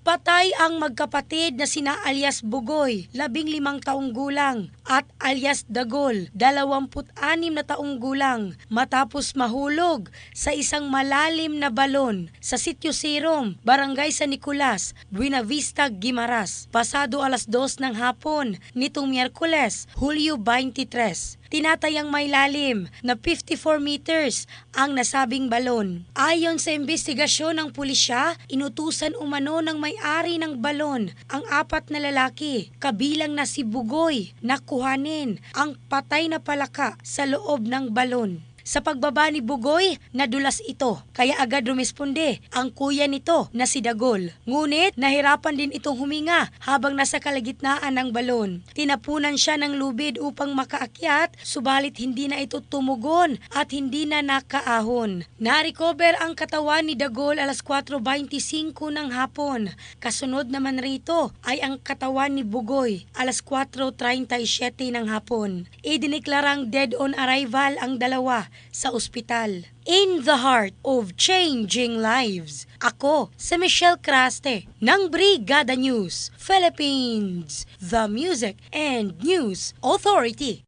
Patay ang magkapatid na sina alias Bugoy, 15 taong gulang, at alias Dagol, 26 na taong gulang, matapos mahulog sa isang malalim na balon sa Sitio Sirom, Barangay San Nicolas, Buena Vista, Guimaras, pasado alas 2 ng hapon nitong Miyerkules, Hulyo 23. Tinatayang may lalim na 54 meters ang nasabing balon. Ayon sa investigasyon ng pulisya, inutusan umano ng may-ari ng balon ang 4 na lalaki, kabilang na si Bugoy, na kuhanin ang patay na palaka sa loob ng balon. Sa pagbaba ni Bugoy, nadulas ito, kaya agad rumisponde ang kuya nito na si Dagol. Ngunit nahirapan din itong huminga habang nasa kalagitnaan ng balon. Tinapunan siya ng lubid upang makaakyat, subalit hindi na ito tumugon at hindi na nakaahon. Na-recover ang katawan ni Dagol alas 4:25 ng hapon. Kasunod naman rito ay ang katawan ni Bugoy alas 4:37 ng hapon. Idineklarang dead on arrival ang dalawa sa ospital. In the heart of changing lives, ako si Michelle Craste ng Brigada News Philippines, the Music and News Authority.